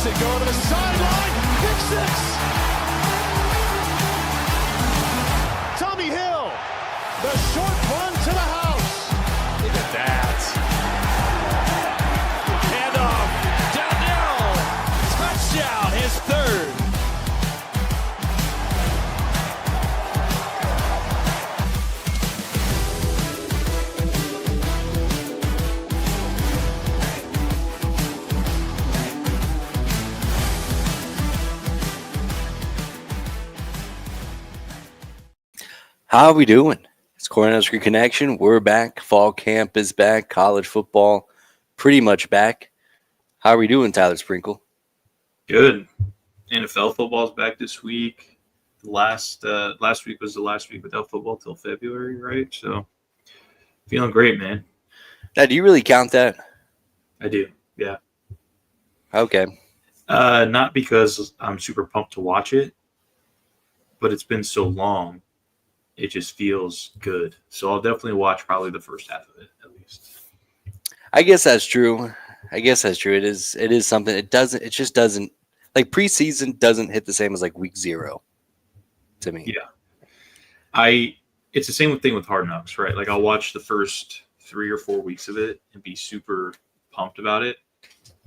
it go to the sideline. Pick six. Tommy Hill, the short run to the house. Look at that. Handoff. Down, touchdown, his third. How are we doing? It's Cornhusker Connection. We're back. Fall camp is back. College football pretty much back. How are we doing, Tyler Sprinkle? Good. NFL football's back this week. Last week was the last week without football till February, right? So feeling great, man. Now, do you really count that? I do. Yeah. Okay. Not because I'm super pumped to watch it, but it's been so long. It just feels good. So I'll definitely watch probably the first half of it at least. I guess that's true. It is something. It just doesn't, like, preseason doesn't hit the same as like week 0 to me. Yeah. It's the same thing with Hard Knocks, right? Like, I'll watch the first 3 or 4 weeks of it and be super pumped about it.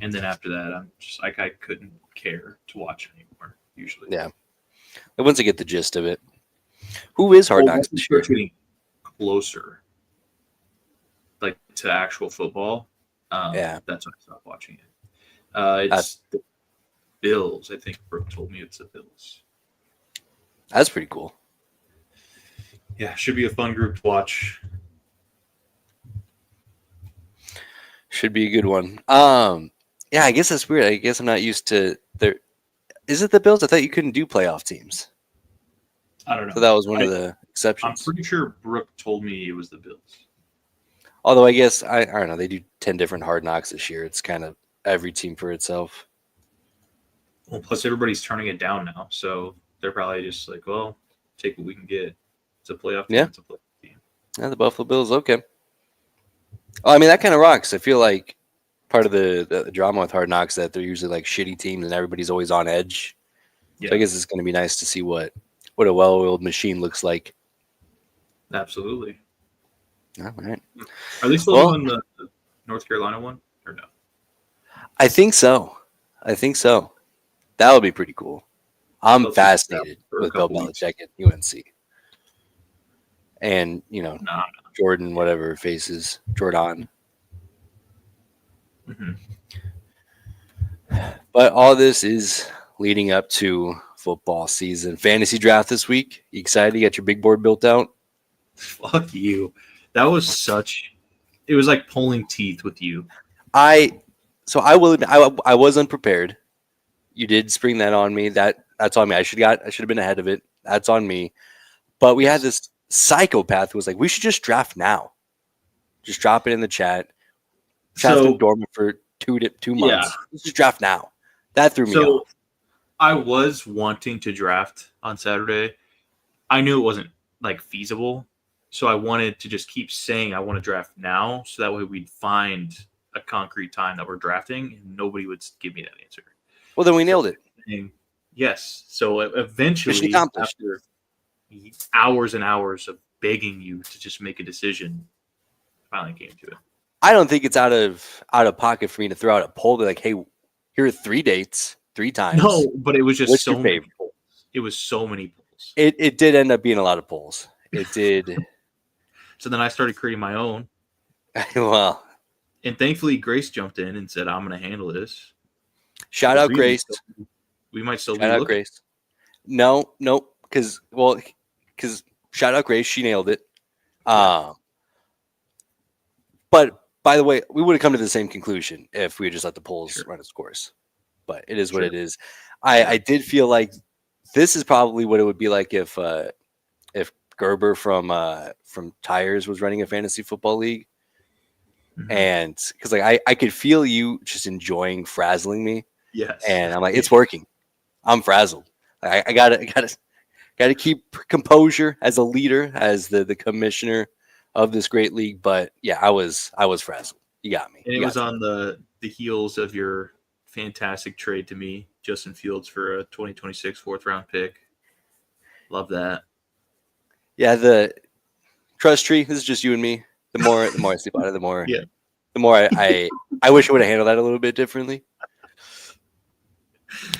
And then after that, I'm just like, I couldn't care to watch anymore usually. Yeah. But once I get the gist of it. Who is Hard Knocks this year? Getting closer, like, to actual football. Yeah, that's when I stopped watching it. It's the Bills. I think Brooke told me it's the Bills. That's pretty cool. Yeah, should be a fun group to watch. Should be a good one. Yeah, I guess that's weird. I guess I'm not used to there. Is it the Bills? I thought you couldn't do playoff teams. I don't know. So that was one of the exceptions. I'm pretty sure Brooke told me it was the Bills. Although I guess, I don't know, they do 10 different Hard Knocks this year. It's kind of every team for itself. Well, plus everybody's turning it down now. So they're probably just like, well, take what we can get. It's a playoff team. Yeah. It's a playoff team. Yeah, the Buffalo Bills, okay. Well, I mean, that kind of rocks. I feel like part of the drama with Hard Knocks that they're usually like shitty teams and everybody's always on edge. Yeah. So I guess it's going to be nice to see what a well-oiled machine looks like. Absolutely. All right. Are they still doing the North Carolina one or no? I think so. That would be pretty cool. I'm fascinated with Bill Belichick at UNC. And, Jordan, whatever faces, Jordan. Mm-hmm. But all this is leading up to football season. Fantasy draft this week. You excited to get your big board built out? Fuck you. That was it was like pulling teeth with you. I will admit, I was unprepared. You did spring that on me. That's on me. I should have been ahead of it. That's on me. But we had this psychopath who was like, we should just draft now. Just drop it in the chat. Draft in dormant for 2 months. Yeah. Let's just draft now. That threw me off. I was wanting to draft on Saturday. I knew it wasn't like feasible. So I wanted to just keep saying I want to draft now. So that way we'd find a concrete time that we're drafting and nobody would give me that answer. Well, then we nailed it. Yes. So eventually, after hours and hours of begging you to just make a decision, finally came to it. I don't think it's out of pocket for me to throw out a poll. Be like, hey, here are 3 dates, 3 times. No, but it was just What's so your many favorite? polls. It was so many polls. It did end up being a lot of polls. It did. So then I started creating my own. Well, and thankfully Grace jumped in and said, I'm going to handle this. Shout out Grace. We might still be looking. Shout out Grace. No, because shout out Grace. She nailed it. But by the way, we would have come to the same conclusion if we had just let the polls run its course. But it is what it is. I did feel like this is probably what it would be like if Gerber from Tires was running a fantasy football league. Mm-hmm. And because I could feel you just enjoying frazzling me. Yes. And I'm like, it's working. I'm frazzled. I gotta keep composure as a leader, as the commissioner of this great league. But yeah, I was frazzled. You got me. And it was on the heels of your fantastic trade to me. Justin Fields for a 2026 4th-round pick. Love that. Yeah, the trust tree. This is just you and me. The more I sleep on it, the more I wish I would have handled that a little bit differently.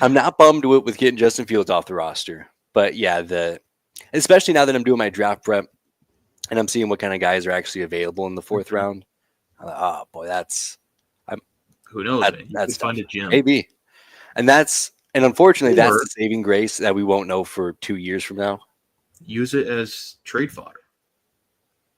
I'm not bummed with getting Justin Fields off the roster, but yeah, especially now that I'm doing my draft prep and I'm seeing what kind of guys are actually available in the 4th round. I'm like, oh boy, who knows? That's find a gym. Maybe, and unfortunately, that's the saving grace that we won't know for 2 years from now. Use it as trade fodder.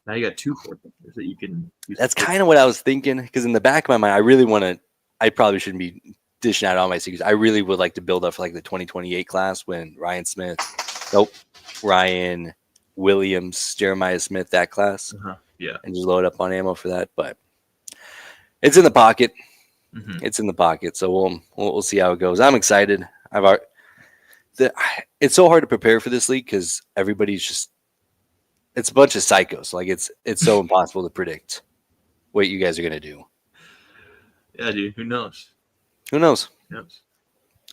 Now you got 2 4th-rounders that you can use. That's kind of what I was thinking, because in the back of my mind, I really want to. I probably shouldn't be dishing out all my secrets. I really would like to build up for like the 2028 class when Ryan Williams, Jeremiah Smith, that class. Yeah, and just load up on ammo for that. But it's in the pocket. Mm-hmm. It's in the pocket, so we'll see how it goes. I'm excited. It's so hard to prepare for this league because everybody's it's a bunch of psychos. Like it's so impossible to predict what you guys are gonna do. Yeah, dude. Who knows? Who knows?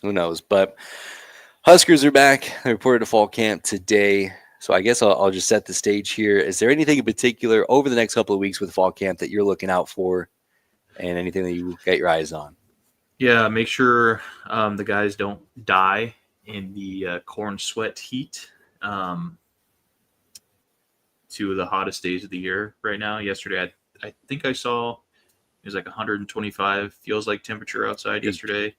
Who knows? But Huskers are back. They reported to fall camp today. So I guess I'll just set the stage here. Is there anything in particular over the next couple of weeks with fall camp that you're looking out for, and anything that you got your eyes on? Yeah, make sure the guys don't die in the corn sweat heat. 2 of the hottest days of the year right now. Yesterday, I think I saw it was like 125 feels like temperature outside yesterday.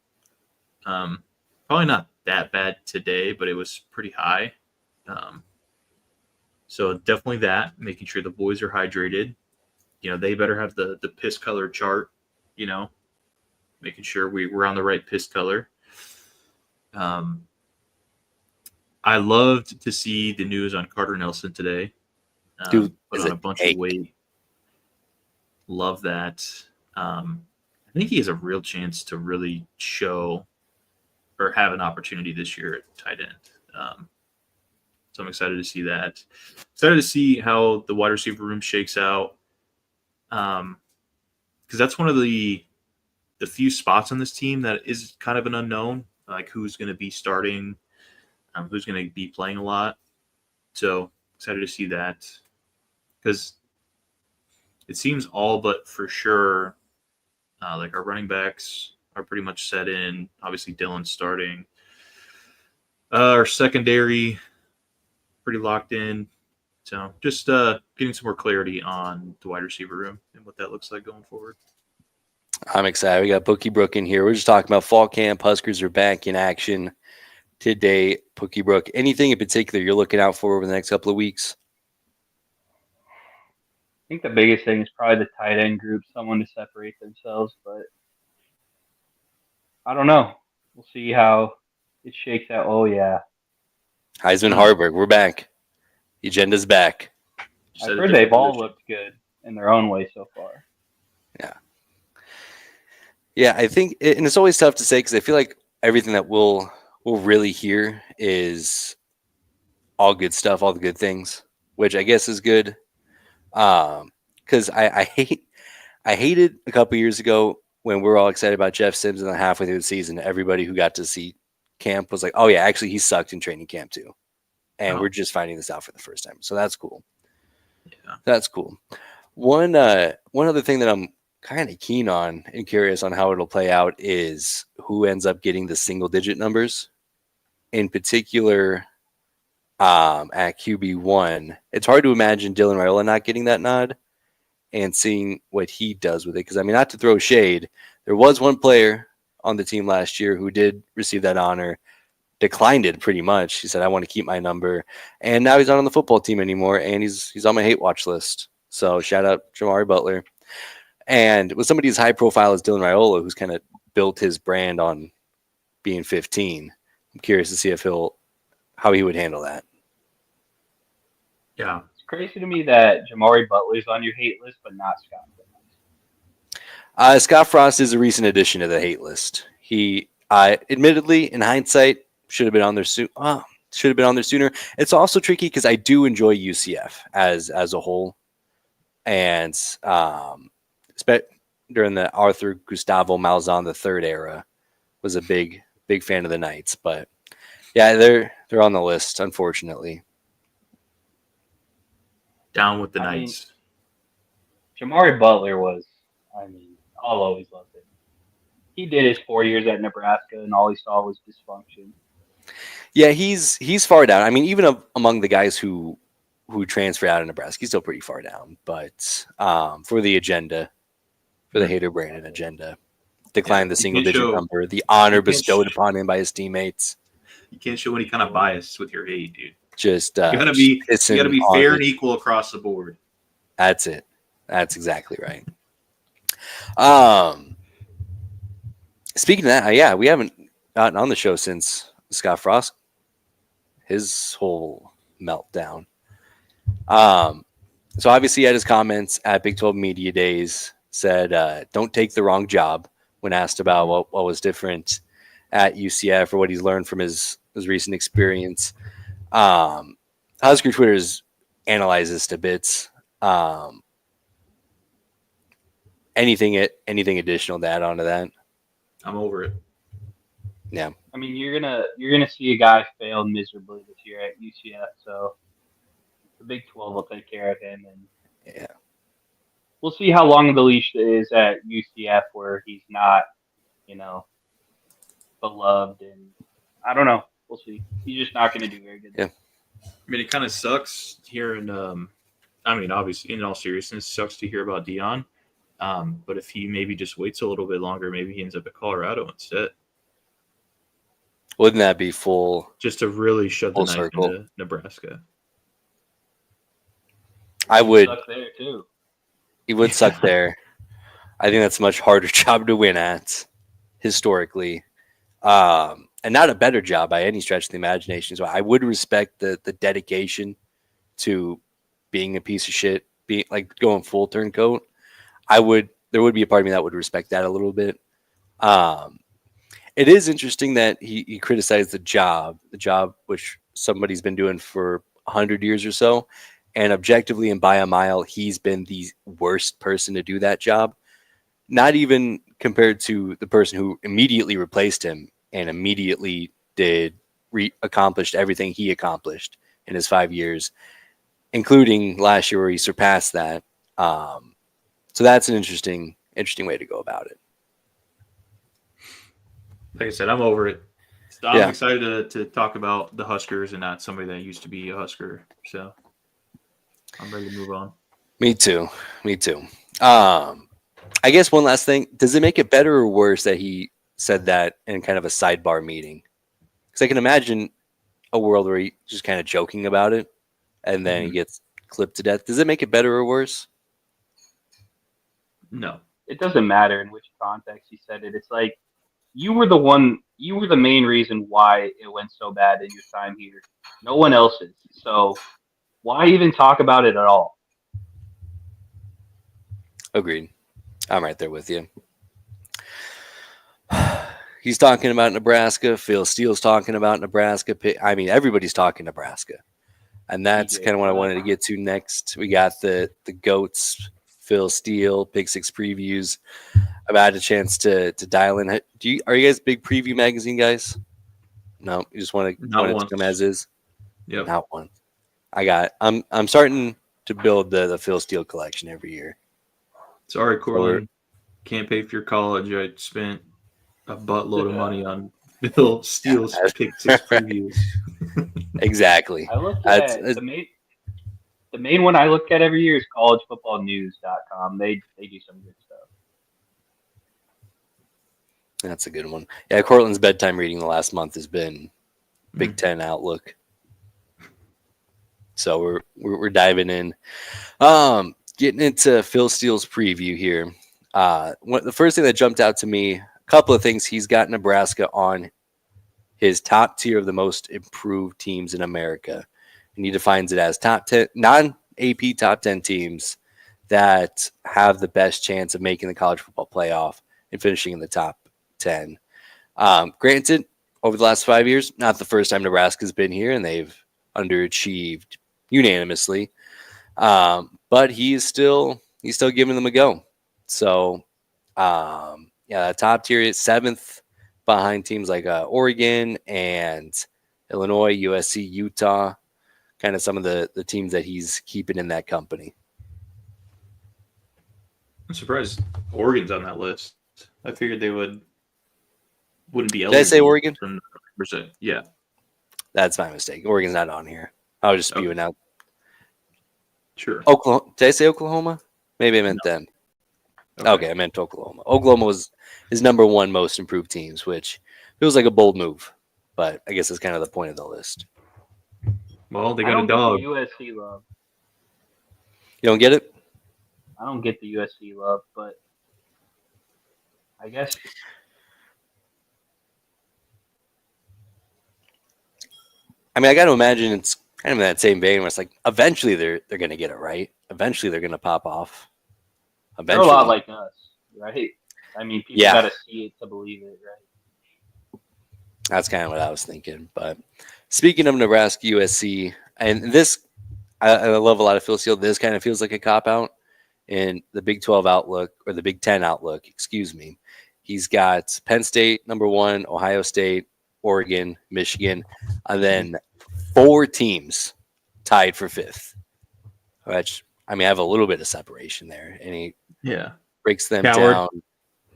Probably not that bad today, but it was pretty high. So definitely that, making sure the boys are hydrated. They better have the piss color chart, making sure we're on the right piss color. I loved to see the news on Carter Nelson today. Dude, put on a bunch of weight. Love that. I think he has a real chance to really show or have an opportunity this year at tight end. So I'm excited to see that. Excited to see how the wide receiver room shakes out. Because that's one of the few spots on this team that is kind of an unknown, like who's going to be starting, who's going to be playing a lot. So excited to see that, because it seems all but for sure, like our running backs are pretty much set in. Obviously, Dylan's starting. Our secondary pretty locked in. So just getting some more clarity on the wide receiver room and what that looks like going forward. I'm excited. We got Bookie Brook in here. We're just talking about fall camp. Huskers are back in action today. Bookie Brook, anything in particular you're looking out for over the next couple of weeks? I think the biggest thing is probably the tight end group, someone to separate themselves, but I don't know. We'll see how it shakes out. Oh, yeah. Heisman Harburg, we're back. The agenda's back. I've heard they've all looked good in their own way so far. Yeah. Yeah, I think, and it's always tough to say because I feel like everything that we'll really hear is all good stuff, all the good things, which I guess is good. Because I hated a couple years ago when we were all excited about Jeff Sims, and then halfway through the season, everybody who got to see camp was like, oh yeah, actually he sucked in training camp too. And we're just finding this out for the first time. So that's cool. Yeah. That's cool. One other thing that I'm kind of keen on and curious on how it'll play out is who ends up getting the single digit numbers. In particular, at QB1, it's hard to imagine Dylan Raiola not getting that nod and seeing what he does with it. Because, I mean, not to throw shade, there was one player on the team last year who did receive that honor, declined it pretty much. He said, I want to keep my number. And now he's not on the football team anymore, and he's on my hate watch list. So shout out Jamari Butler. And with somebody as high profile as Dylan Raiola, who's kind of built his brand on being 15, I'm curious to see how he would handle that. Yeah. It's crazy to me that Jamari Butler's on your hate list, but not Scott Frost. Scott Frost is a recent addition to the hate list. He, admittedly, in hindsight, should have been on there sooner. It's also tricky because I do enjoy UCF as a whole, and during the Arthur Gustavo Malzahn III era, was a big fan of the Knights, but yeah, they're on the list, unfortunately. Down with the I mean, Knights. Jamari Butler was, I'll always love him. He did his 4 years at Nebraska, and all he saw was dysfunction. Yeah, he's far down. I mean, even among the guys who transferred out of Nebraska, he's still pretty far down. But for the agenda, for the Hater Brandon agenda, declined the single digit number, the honor bestowed upon him by his teammates. You can't show any kind of bias with your hate, dude. Just you gotta be fair and equal across the board. That's it. That's exactly right. Speaking of that, yeah, we haven't gotten on the show since Scott Frost, his whole meltdown. So obviously he had his comments at Big 12 Media Days, said, don't take the wrong job when asked about what was different at UCF or what he's learned from his recent experience. Husker Twitter's analyzed this to bits. Anything additional to add on to that? I'm over it. Yeah. I mean, you're gonna see a guy fail miserably this year at UCF, so the Big 12 will take care of him, and yeah, we'll see how long the leash is at UCF where he's not, beloved, and I don't know. We'll see. He's just not going to do very good. Yeah. I mean, it kind of sucks hearing. Obviously, in all seriousness, it sucks to hear about Dion. But if he maybe just waits a little bit longer, maybe he ends up at Colorado instead. Wouldn't that be full? Just to really shut the knife circle into Nebraska. I would. Suck there too. He would suck there. I think that's a much harder job to win at historically, and not a better job by any stretch of the imagination. So I would respect the dedication to being a piece of shit, being like going full turncoat. There would be a part of me that would respect that a little bit. It is interesting that he criticized the job which somebody's been doing for 100 years or so. And objectively and by a mile, he's been the worst person to do that job. Not even compared to the person who immediately replaced him and immediately accomplished everything he accomplished in his 5 years, including last year where he surpassed that. So that's an interesting way to go about it. Like I said, I'm over it. I'm excited to talk about the Huskers and not somebody that used to be a Husker. So I'm ready to move on. Me too. I guess one last thing. Does it make it better or worse that he said that in kind of a sidebar meeting? Because I can imagine a world where he's just kind of joking about it and then he gets clipped to death. Does it make it better or worse? No. It doesn't matter in which context he said it. It's like you were the main reason why it went so bad in your time here. No one else is. So why even talk about it at all? Agreed. I'm right there with you. He's talking about Nebraska. Phil Steele's talking about Nebraska. I mean, everybody's talking Nebraska. And that's kind of what I wanted to get to next. We got the GOATs, Phil Steele, Pick Six previews. I've had a chance to dial in. Are you guys big preview magazine guys? No, you just want it to come as is? Yep. Not one. I'm starting to build the Phil Steele collection every year. Sorry, Corlin. Can't pay for your college. I spent a buttload of money on Phil Steele's Pick Six previews. Exactly. I look at the main one I look at every year is collegefootballnews.com. They do some good stuff. That's a good one. Yeah, Cortland's bedtime reading the last month has been Big Ten Outlook. So we're diving in. Getting into Phil Steele's preview here. The first thing that jumped out to me, a couple of things. He's got Nebraska on his top tier of the most improved teams in America. And he defines it as top 10, non-AP top 10 teams that have the best chance of making the college football playoff and finishing in the top 10. Granted, over the last 5 years, not the first time Nebraska's been here, and they've underachieved unanimously. But he's still giving them a go. So, that top tier is 7th behind teams like Oregon and Illinois, USC, Utah, kind of some of the teams that he's keeping in that company. I'm surprised Oregon's on that list. I figured they wouldn't be Did eligible. I say Oregon? From percent. Yeah. That's my mistake. Oregon's not on here. I was just spewing out. Sure. Oklahoma. Did I say Oklahoma? Maybe I meant them. Okay, I meant Oklahoma. Oklahoma was his number one most improved teams, which feels like a bold move, but I guess that's kind of the point of the list. Well, they I got don't a dog. get the USC love. You don't get it? I don't get the USC love, but I guess I mean, I got to imagine it's kind of in that same vein where it's like eventually they're going to get it right. Eventually they're going to pop off. they're Eventually. a lot like us, right? I mean, people got to see it to believe it, right? That's kind of what I was thinking. But speaking of Nebraska, USC, and this, I love a lot of Phil Steele. This kind of feels like a cop out in the Big 12 outlook, or the Big 10 outlook, excuse me. He's got Penn State, number one, Ohio State, Oregon, Michigan, and then 4 teams tied for 5th. Which, I mean, I have a little bit of separation there. And he breaks them down.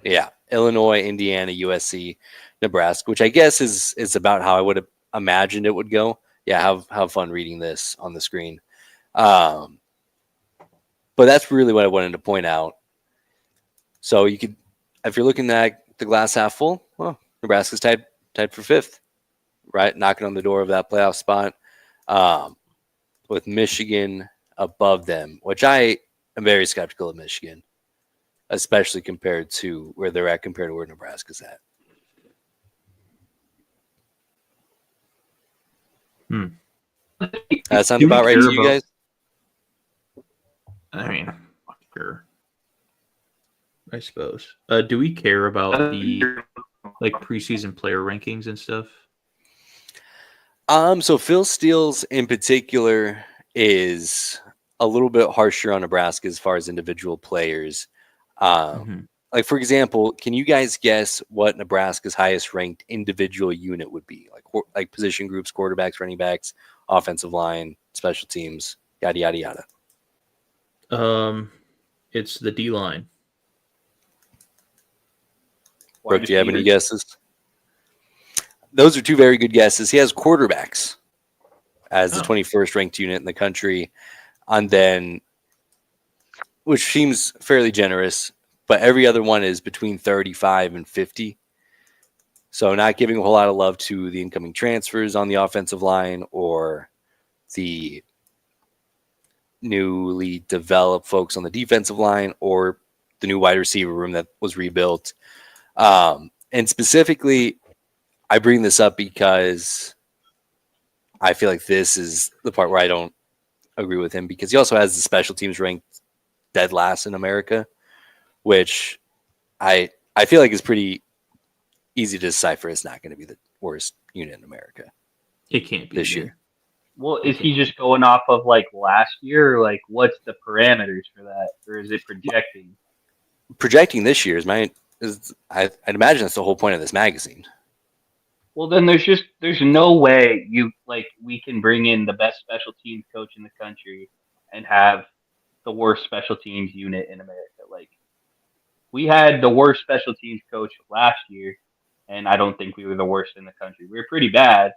Yeah. Illinois, Indiana, USC, Nebraska, which I guess is about how I would have imagined it would go. Yeah, have fun reading this on the screen. But that's really what I wanted to point out. So you could, if you're looking at the glass half full, well, Nebraska's tied for 5th, right? Knocking on the door of that playoff spot, with Michigan above them, which I am very skeptical of Michigan, especially compared to where they're at compared to where Nebraska's at. That sounds about right to you guys? I mean, sure. I suppose. Do we care about the preseason player rankings and stuff? So Phil Steele's in particular is a little bit harsher on Nebraska as far as individual players. Like, for example, can you guys guess what Nebraska's highest ranked individual unit would be? Like position groups, quarterbacks, running backs, offensive line, special teams, yada, yada, yada. It's the D line. Brooke, do you have any guesses? Those are 2 very good guesses. He has quarterbacks as the 21st ranked unit in the country. And then, which seems fairly generous, but every other one is between 35 and 50. So not giving a whole lot of love to the incoming transfers on the offensive line or the newly developed folks on the defensive line or the new wide receiver room that was rebuilt. And specifically, I bring this up because I feel like this is the part where I don't agree with him, because he also has the special teams ranked dead last in America, which I feel like is pretty easy to decipher. It's not going to be the worst unit in America. It can't be this year. Well, is he just going off of last year, or what's the parameters for that, or is it projecting? Projecting this year I'd imagine that's the whole point of this magazine. Well, then there's no way we can bring in the best special teams coach in the country and have the worst special teams unit in America. We had the worst special teams coach last year, and I don't think we were the worst in the country. We were pretty bad,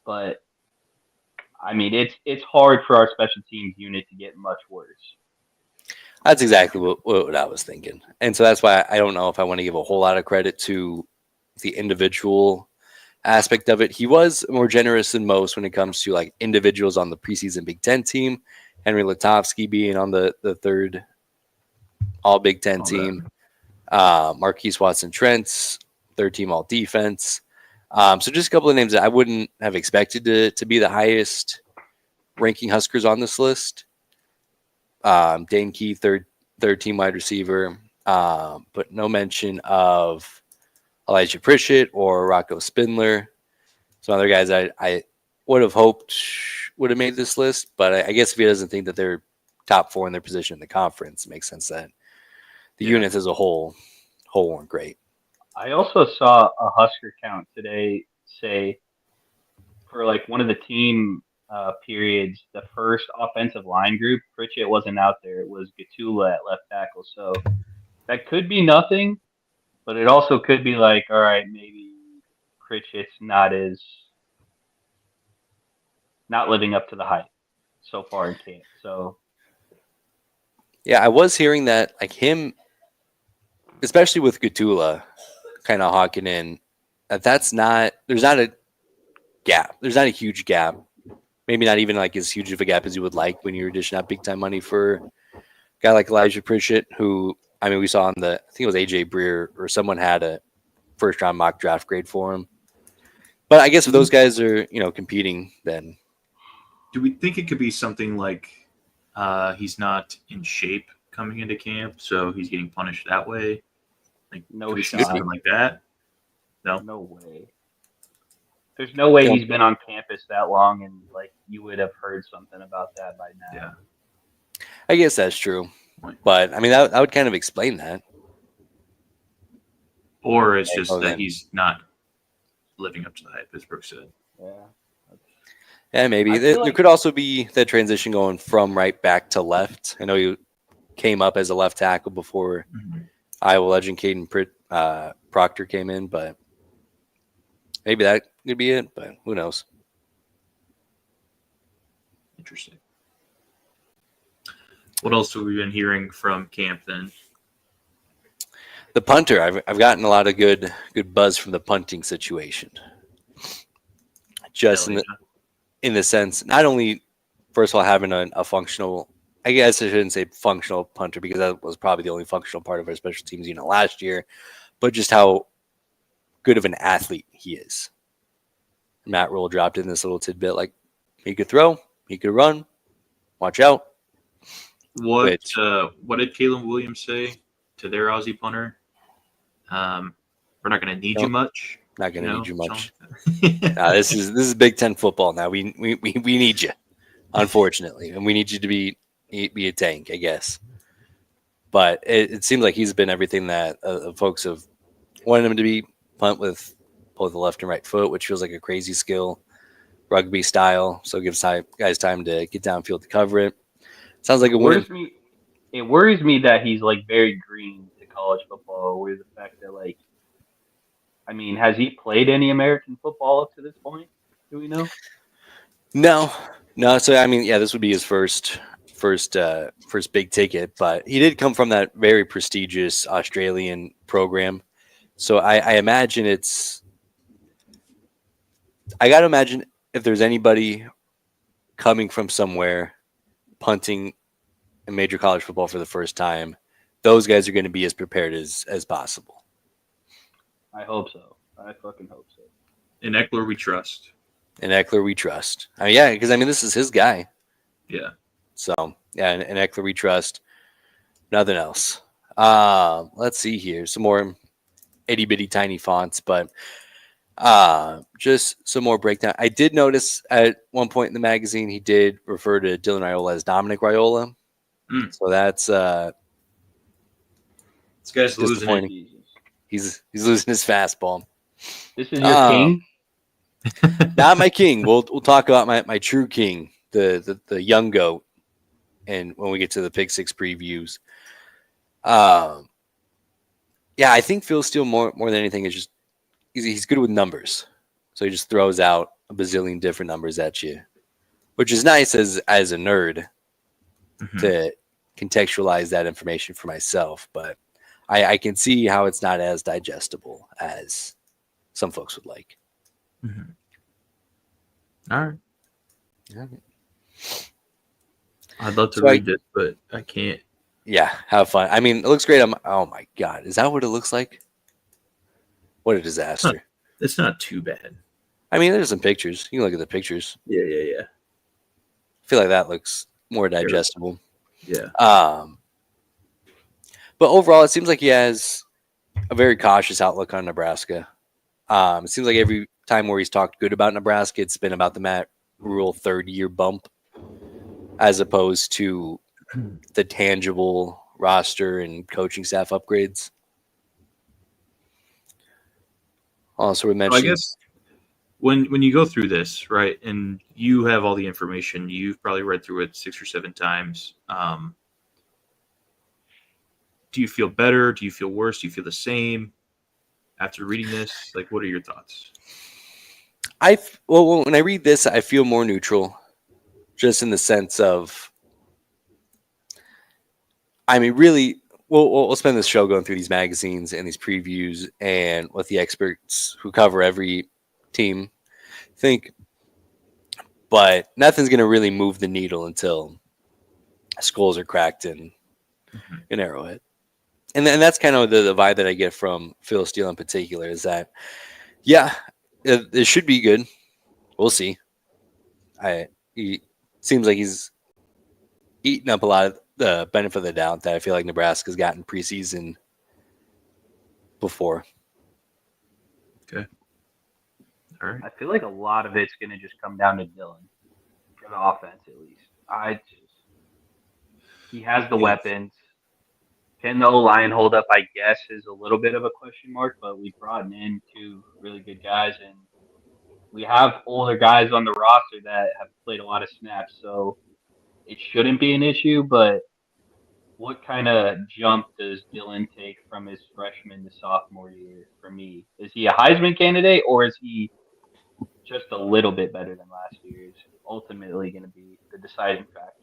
but I mean, it's hard for our special teams unit to get much worse. That's exactly what I was thinking. And so that's why I don't know if I want to give a whole lot of credit to the individual aspect of it. He was more generous than most when it comes to individuals on the preseason Big Ten team. Henry Latovsky being on the third all Big Ten team. Marquise Watson-Trent's third team all defense. So just a couple of names that I wouldn't have expected to be the highest ranking Huskers on this list. Dane Key, third team wide receiver, but no mention of Elijah Pritchett or Rocco Spindler. Some other guys I would have hoped would have made this list, but I guess if he doesn't think that they're top 4 in their position in the conference, it makes sense that the units as a whole weren't great. I also saw a Husker count today say for like one of the team periods, the first offensive line group, Pritchett wasn't out there. It was Gatula at left tackle. So that could be nothing, but it also could be like, all right, maybe Pritchett's not living up to the hype so far in camp. So Yeah, I was hearing that like him, especially with Gatula, kind of hawking in. There's not a gap. There's not a huge gap. Maybe not even like as huge of a gap as you would like when you're dishing out big time money for a guy like Elijah Pritchett, who I mean we saw on I think it was AJ Breer or someone had a first round mock draft grade for him. But I guess if those guys are competing, then Do we think it could be something like he's not in shape coming into camp, so he's getting punished that way? Like, no could we see shot. something like that? No. No way. There's no way Yeah. he's been on campus that long and like you would have heard something about that by now. Yeah. I guess that's true. But I mean that would kind of explain that. Or it's just that then. he's not living up to the hype, as Brooke said. Yeah. Yeah, maybe. There could also be that transition going from right back to left. I know you came up as a left tackle before Iowa legend Caden Proctor came in, but maybe that could be it, but who knows? Interesting. What else have we been hearing from camp then? The punter, I've gotten a lot of good buzz from the punting situation. Just in the sense, not only first of all having a functional, I guess I shouldn't say functional punter because that was probably the only functional part of our special teams unit last year, but just how good of an athlete he is. Matt Rule dropped in this little tidbit like he could throw, he could run, watch out. What did Caleb Williams say to their Aussie punter? We're not going to need you much. Not going to need you much. This is Big Ten football now. We need you, unfortunately, and we need you to be a tank, I guess. But it seems like he's been everything that folks have wanted him to be. Punt with both the left and right foot, which feels like a crazy skill, rugby style. So it gives guys time to get downfield to cover it. Sounds like a win. It worries me that he's like very green to college football, with the fact that like, I mean, has he played any American football up to this point? Do we know? No. So I mean, yeah, this would be his first big ticket, but he did come from that very prestigious Australian program. So I imagine I got to imagine if there's anybody coming from somewhere punting in major college football for the first time, those guys are going to be as prepared as possible. I hope so. I fucking hope so. In Eckler, we trust. I mean, yeah, because I mean, this is his guy. Yeah. So yeah, in Eckler we trust. Nothing else. Let's see here. Some more itty bitty tiny fonts, but just some more breakdown. I did notice at one point in the magazine he did refer to Dylan Raiola as Dominic Raiola. So that's this guy's losing it. He's losing his fastball. This is your king? Not my king. We'll talk about my true king, the young goat, and when we get to the Pick Six previews. Yeah, I think Phil Steele more than anything is just he's good with numbers, so he just throws out a bazillion different numbers at you, which is nice as a nerd to contextualize that information for myself. But I can see how it's not as digestible as some folks would like. All right. Okay. I'd love to read this, but I can't. Yeah, have fun. I mean, it looks great. Oh my god, is that what it looks like? What a disaster! It's not too bad. I mean, there's some pictures. You can look at the pictures. Yeah. I feel like that looks more digestible. Yeah. But overall, it seems like he has a very cautious outlook on Nebraska. It seems like every time where he's talked good about Nebraska, it's been about the Matt Rule third-year bump, as opposed to the tangible roster and coaching staff upgrades. Also, we So I mentioned. guess when you go through this, right, and you have all the information, you've probably read through it 6 or 7 times. Do you feel better? Do you feel worse? Do you feel the same after reading this? Like, what are your thoughts? When I read this, I feel more neutral, just in the sense of, I mean, really, we'll spend this show going through these magazines and these previews and what the experts who cover every team think, but nothing's going to really move the needle until skulls are cracked in Arrowhead. And that's kind of the vibe that I get from Phil Steele in particular, is that, yeah, it should be good. We'll see. He seems like he's eating up a lot of the benefit of the doubt that I feel like Nebraska's gotten preseason before. Okay. All right. I feel like a lot of it's going to just come down to Dylan for the offense, at least. He has the weapons. Can the O-line hold up, I guess, is a little bit of a question mark, but we brought in 2 really good guys, and we have older guys on the roster that have played a lot of snaps, so it shouldn't be an issue, but what kind of jump does Dylan take from his freshman to sophomore year for me? Is he a Heisman candidate, or is he just a little bit better than last year? Is ultimately going to be the deciding factor.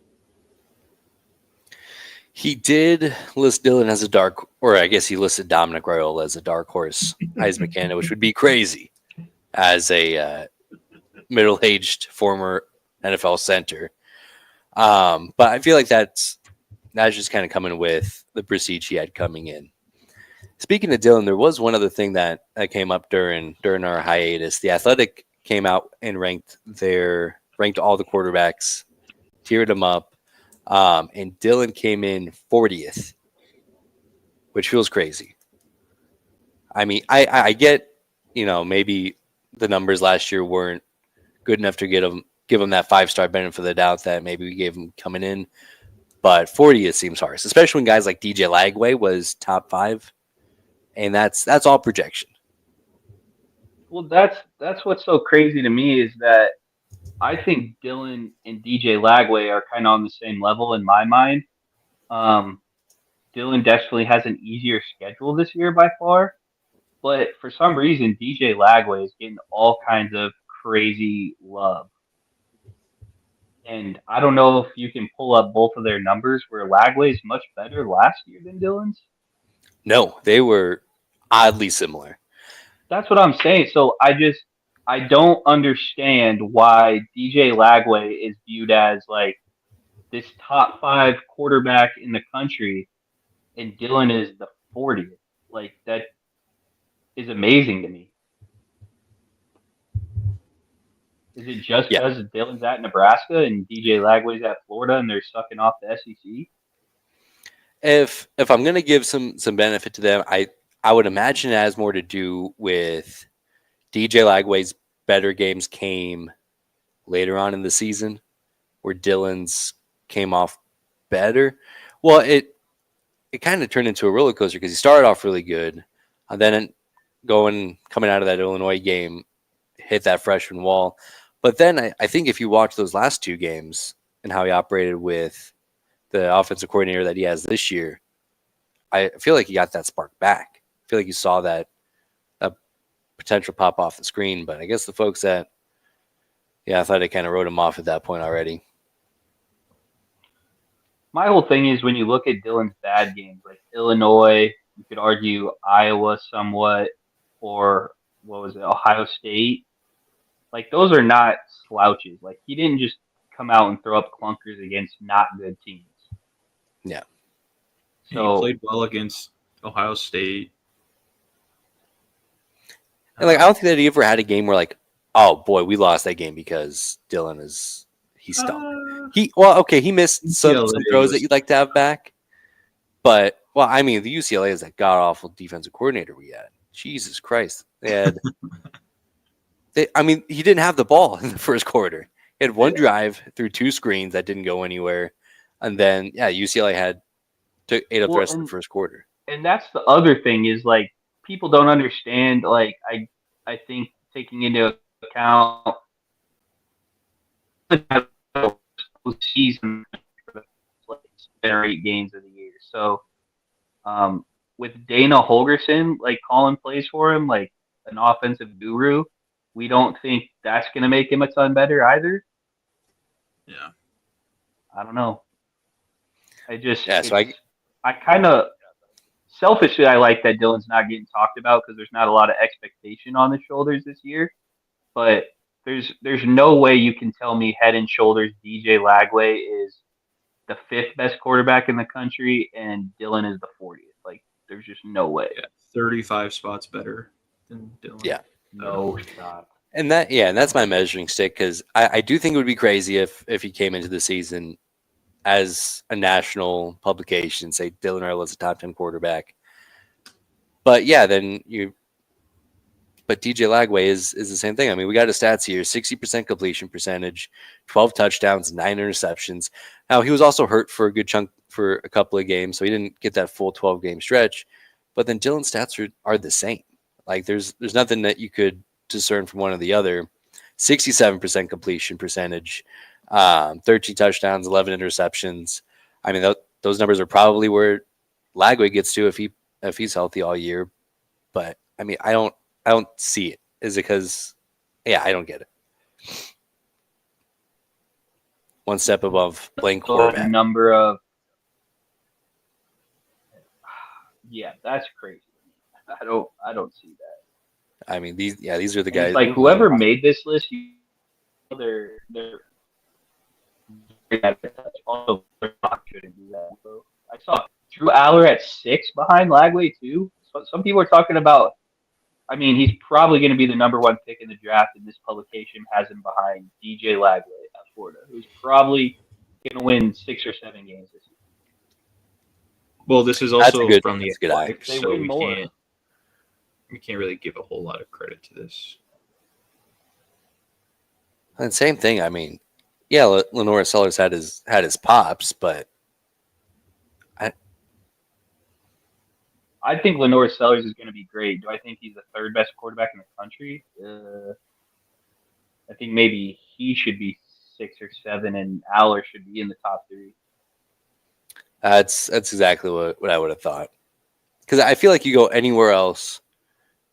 He did list Dylan as a dark, or I guess he listed Dominic Raiola as a dark horse Heisman candidate, which would be crazy as a middle-aged former NFL center. But I feel like that's just kind of coming with the prestige he had coming in. Speaking of Dylan, there was one other thing that came up during our hiatus. The Athletic came out and ranked all the quarterbacks, tiered them up. And Dylan came in 40th, which feels crazy. I mean, I get, maybe the numbers last year weren't good enough to give him that 5-star benefit of the doubt that maybe we gave him coming in. But 40th seems harsh, especially when guys like DJ Lagway was top 5, and that's all projection. Well, that's what's so crazy to me is that I think Dylan and DJ Lagway are kind of on the same level in my mind. Dylan definitely has an easier schedule this year by far, but for some reason, DJ Lagway is getting all kinds of crazy love. And I don't know if you can pull up both of their numbers where Lagway's much better last year than Dylan's. No, they were oddly similar. That's what I'm saying. So I don't understand why DJ Lagway is viewed as like this top 5 quarterback in the country, and Dylan is the 40th. Like, that is amazing to me. Is it just because Dylan's at Nebraska and DJ Lagway's at Florida and they're sucking off the SEC? If I'm gonna give some benefit to them, I would imagine it has more to do with DJ Lagway's better games came later on in the season, where Dylan's came off better. Well, it kind of turned into a roller coaster because he started off really good, and then coming out of that Illinois game, hit that freshman wall. But then I think if you watch those last 2 games and how he operated with the offensive coordinator that he has this year, I feel like he got that spark back. I feel like you saw that potential pop off the screen, but I guess the folks at Athletic kind of wrote him off at that point already. My whole thing is when you look at Dylan's bad games, like Illinois, you could argue Iowa somewhat, or what was it, Ohio State. Like, those are not slouches. Like, he didn't just come out and throw up clunkers against not good teams. Yeah. So he played well against Ohio State. And I don't think that he ever had a game where oh boy, we lost that game because Dylan he stunk. He missed some throws that you'd like to have back. But the UCLA is that god awful defensive coordinator we had. Jesus Christ. They had he didn't have the ball in the first quarter. He had one drive through 2 screens that didn't go anywhere. And then UCLA ate up the rest of the first quarter. And that's the other thing is, like, people don't understand. Like, I I think taking into account the season for the 8 games of the year. So with Dana Holgerson like calling plays for him, like an offensive guru, we don't think that's going to make him a ton better either. Yeah. I don't know. So I kind of selfishly, I like that Dylan's not getting talked about because there's not a lot of expectation on his shoulders this year. But there's no way you can tell me head and shoulders DJ Lagway is the 5th best quarterback in the country and Dylan is the 40th. Like, there's just no way. Yeah, 35 spots better than Dylan. Yeah. No shot. And that's my measuring stick, because I do think it would be crazy if he came into the season as a national publication and say Dylan Raiola is a top 10 quarterback. But yeah, but DJ Lagway is the same thing. I mean, we got his stats here: 60% completion percentage, 12 touchdowns, 9 interceptions. Now, he was also hurt for a good chunk for a couple of games, so he didn't get that full 12-game stretch. But then Dylan's stats are the same. Like, there's nothing that you could discern from one or the other. 67% completion percentage, 13 touchdowns, 11 interceptions. I mean, those numbers are probably where Lagway gets to if he's healthy all year. But I mean, I don't see it. Is it because, I don't get it. One step above playing quarterback. Number of, that's crazy. I don't see that. I mean, these are the guys. It's like whoever made this list, they're also shouldn't do that. So I saw Drew Aller at 6 behind Lagway too. So some people are talking about. I mean, he's probably going to be the number 1 pick in the draft, and this publication has him behind DJ Lagway at Florida, who's probably going to win 6 or 7 games this year. Well, this is also from the good eye. so we can't really give a whole lot of credit to this. And same thing. I mean, Lenore Sellers had his pops, but I think Lenore Sellers is going to be great. Do I think he's the 3rd best quarterback in the country? I think maybe he should be 6 or 7, and Aller should be in the top 3. That's exactly what I would have thought. Because I feel like you go anywhere else,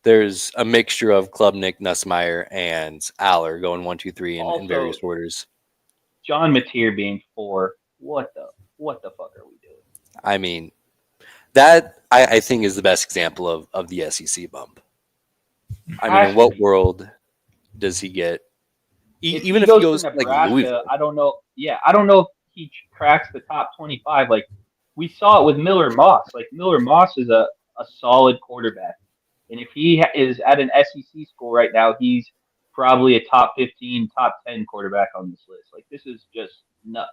there's a mixture of Klubnik, Nussmeier, and Aller going 1, 2, 3 in various orders. John Mateer being 4. What the fuck are we doing? I mean, that I think is the best example of the SEC bump. I mean, in what world does he get? Even if he goes to Nebraska, like Louisville, I don't know. Yeah, I don't know if he cracks the top 25. Like we saw it with Miller Moss. Like Miller Moss is a solid quarterback, and if he is at an SEC school right now, he's probably a top 15, top 10 quarterback on this list. Like this is just nuts.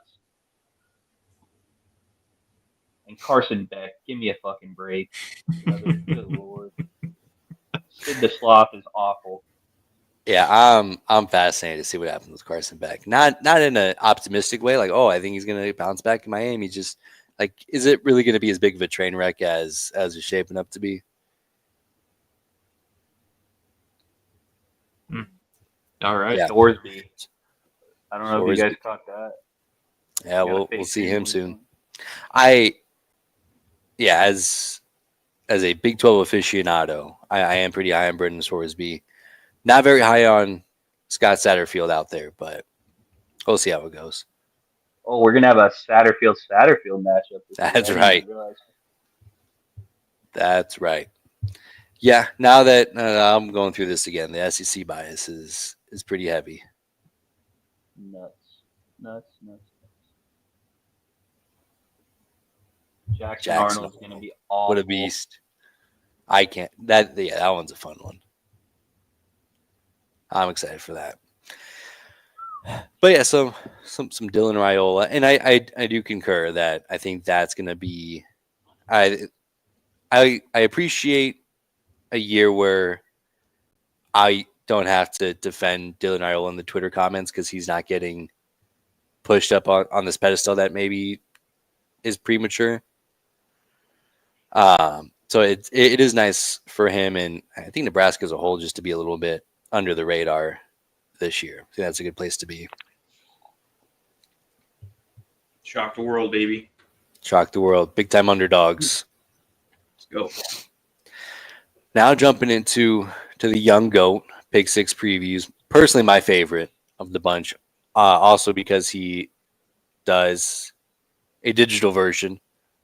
And Carson Beck, give me a fucking break. Good Lord. Sid the Sloth is awful. Yeah, I'm fascinated to see what happens with Carson Beck. Not in an optimistic way, like, I think he's gonna bounce back in Miami. Just like, is it really gonna be as big of a train wreck as it's shaping up to be? All right. Yeah. Thorsby. I don't know if you guys caught that. Yeah, we'll see him soon. As a Big 12 aficionado, I am pretty high on Brendan Thorsby. Not very high on Scott Satterfield out there, but we'll see how it goes. Oh, we're gonna have a Satterfield matchup. That's right. That's right. Yeah, now that I'm going through this again, the SEC bias is pretty heavy. Nuts. Jackson Arnold's going to be awful. What a beast. I can't. That one's a fun one. I'm excited for that. But yeah, some Dylan Raiola. And I do concur that I think that's going to be I appreciate a year where I don't have to defend Dylan Raiola in the Twitter comments because he's not getting pushed up on this pedestal that maybe is premature. So So it is nice for him, and I think Nebraska as a whole just to be a little bit under the radar this year. I think that's a good place to be. Shock the world, baby. Shock the world. Big time underdogs. Let's go. Now jumping into the young goat Pick Six previews. Personally, my favorite of the bunch. Also because he does a digital version,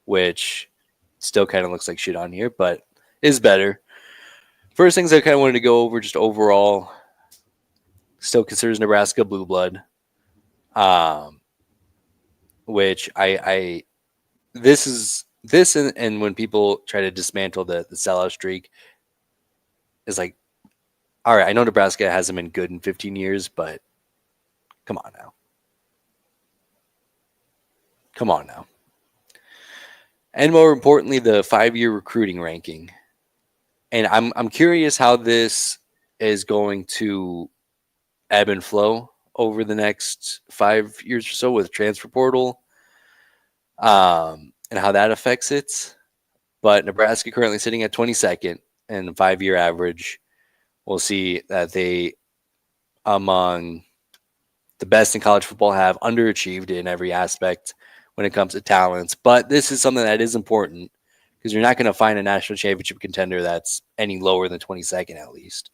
which still kind of looks like shit on here, but is better. First things I kind of wanted to go over just overall. Still considers Nebraska blue blood, which I this and when people try to dismantle the sellout streak is like, all right, I know Nebraska hasn't been good in 15 years, but come on now. Come on now. And more importantly, the 5-year recruiting ranking. And I'm curious how this is going to ebb and flow over the next 5 years or so with transfer portal, and how that affects it. But Nebraska currently sitting at 22nd and 5-year average. We'll see that they, among the best in college football, have underachieved in every aspect when it comes to talents. But this is something that is important because you're not going to find a national championship contender that's any lower than 22nd at least.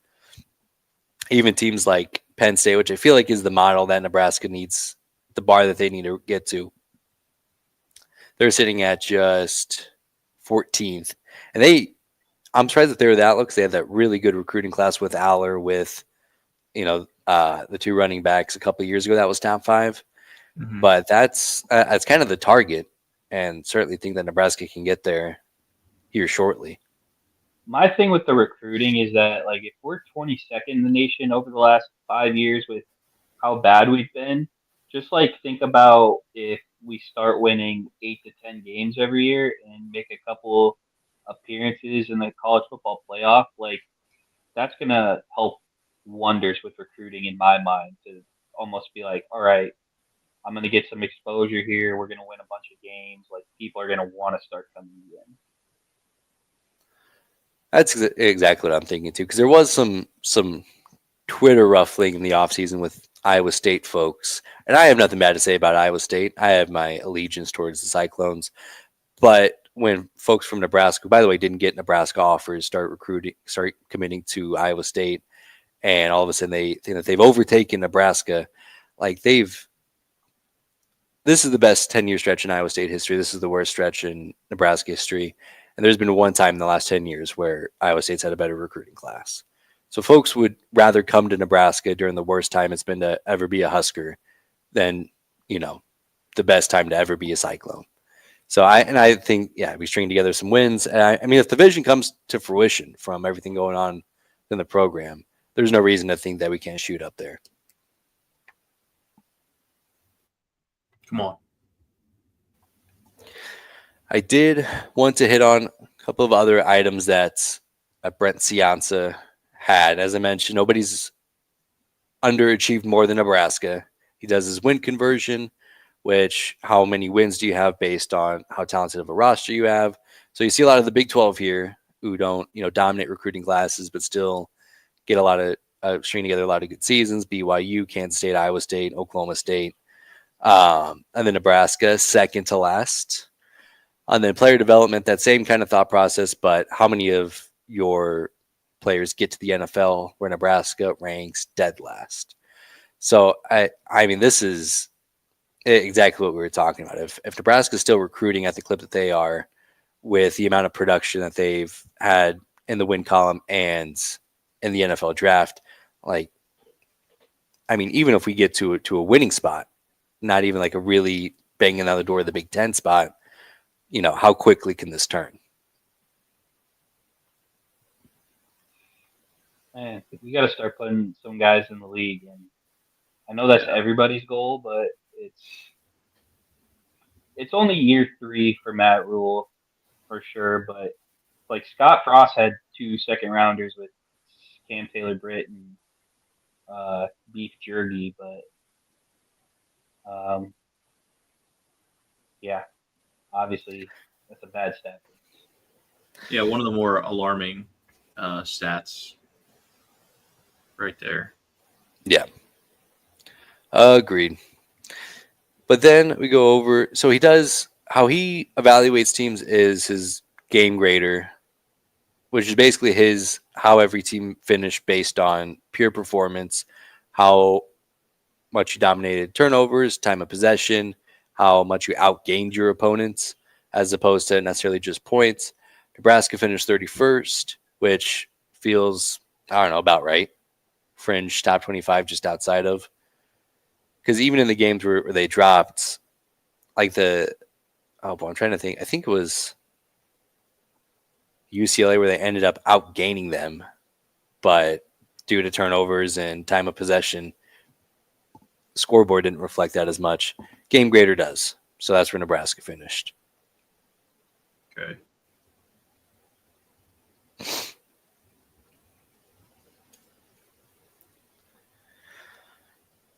Even teams like Penn State, which I feel like is the model that Nebraska needs, the bar that they need to get to, they're sitting at just 14th. And I'm surprised that they're that low because they had that really good recruiting class with Aller, with, the two running backs a couple of years ago. That was top 5. Mm-hmm. But that's kind of the target, and certainly think that Nebraska can get there here shortly. My thing with the recruiting is that, like, if we're 22nd in the nation over the last 5 years with how bad we've been, just like think about if we start winning 8 to 10 games every year and make a couple appearances in the college football playoff, like that's gonna help wonders with recruiting in my mind, to almost be like, all right, I'm gonna get some exposure here. We're gonna win a bunch of games. Like people are gonna want to start coming in. That's exactly what I'm thinking too, because there was some Twitter ruffling in the offseason with Iowa State folks, and I have nothing bad to say about Iowa State. I have my allegiance towards the Cyclones, but when folks from Nebraska, who, by the way, didn't get Nebraska offers, start committing to Iowa State, and all of a sudden they think that they've overtaken Nebraska, like this is the best 10-year stretch in Iowa State history. This is the worst stretch in Nebraska history. And there's been one time in the last 10 years where Iowa State's had a better recruiting class. So folks would rather come to Nebraska during the worst time it's been to ever be a Husker than, the best time to ever be a Cyclone. So I think, we string together some wins. And I mean, if the vision comes to fruition from everything going on in the program, there's no reason to think that we can't shoot up there. Come on. I did want to hit on a couple of other items that Brent Cianza had. As I mentioned, nobody's underachieved more than Nebraska. He does his win conversion, which how many wins do you have based on how talented of a roster you have. So you see a lot of the Big 12 here who don't, dominate recruiting classes, but still get a lot of string together a lot of good seasons. BYU, Kansas State, Iowa State, Oklahoma State, and then Nebraska second to last. And then player development, that same kind of thought process, but how many of your players get to the NFL where Nebraska ranks dead last? So, I mean, this is exactly what we were talking about. If Nebraska is still recruiting at the clip that they are, with the amount of production that they've had in the win column and in the NFL draft, like, I mean, even if we get to a winning spot, not even like a really banging on the door of the Big Ten spot, how quickly can this turn? Man, we got to start putting some guys in the league, and I know that's everybody's goal, but it's only year 3 for Matt Rule for sure. But like Scott Frost had 2 second rounders with Cam Taylor-Britt and Beef Jerky, but obviously that's a bad stat. Yeah, one of the more alarming stats right there. Yeah. Agreed. But then we go over. So he does how he evaluates teams is his game grader, which is basically his how every team finished based on pure performance, how much you dominated turnovers, time of possession, how much you outgained your opponents, as opposed to necessarily just points. Nebraska finished 31st, which feels, I don't know, about right. Fringe top 25, just outside of. Because even in the games where they dropped, like I'm trying to think. I think it was UCLA where they ended up outgaining them, but due to turnovers and time of possession, the scoreboard didn't reflect that as much. Game grader does. So that's where Nebraska finished. Okay.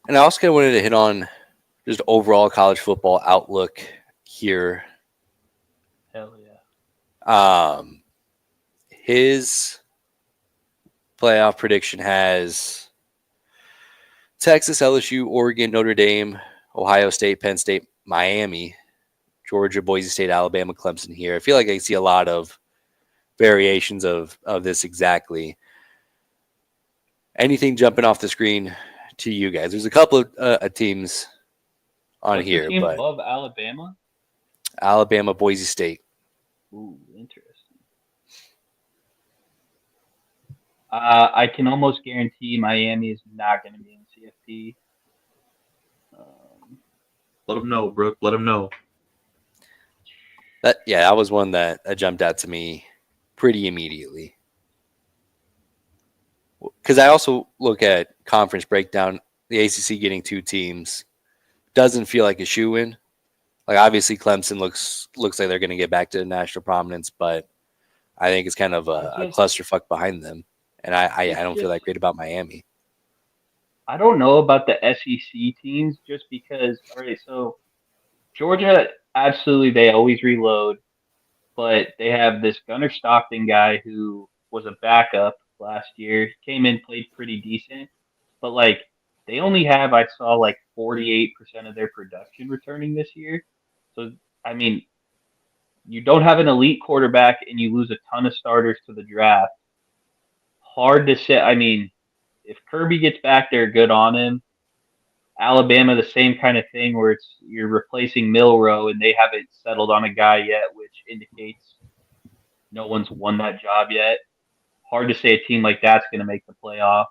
And I also kind of wanted to hit on just overall college football outlook here. Hell yeah. His playoff prediction has Texas, LSU, Oregon, Notre Dame, Ohio State, Penn State, Miami, Georgia, Boise State, Alabama, Clemson here. I feel like I see a lot of variations of this exactly. Anything jumping off the screen to you guys? There's a couple of teams on What's here, the team but above Alabama? Alabama, Boise State. Ooh, interesting. I can almost guarantee Miami is not going to be in CFP. Let them know, Brooke. Let them know. That was one that jumped out to me pretty immediately. Because I also look at conference breakdown. The ACC getting 2 teams doesn't feel like a shoe-in. Like obviously Clemson looks like they're going to get back to national prominence, but I think it's kind of a clusterfuck behind them, and I don't feel that great about Miami. I don't know about the SEC teams just because. All right, so Georgia, absolutely, they always reload, but they have this Gunnar Stockton guy who was a backup last year, came in, played pretty decent, but like they only have, I saw like 48% of their production returning this year. So, I mean, you don't have an elite quarterback and you lose a ton of starters to the draft. Hard to say. I mean, if Kirby gets back there, good on him. Alabama, the same kind of thing where it's you're replacing Milrow and they haven't settled on a guy yet, which indicates no one's won that job yet. Hard to say a team like that's going to make the playoff.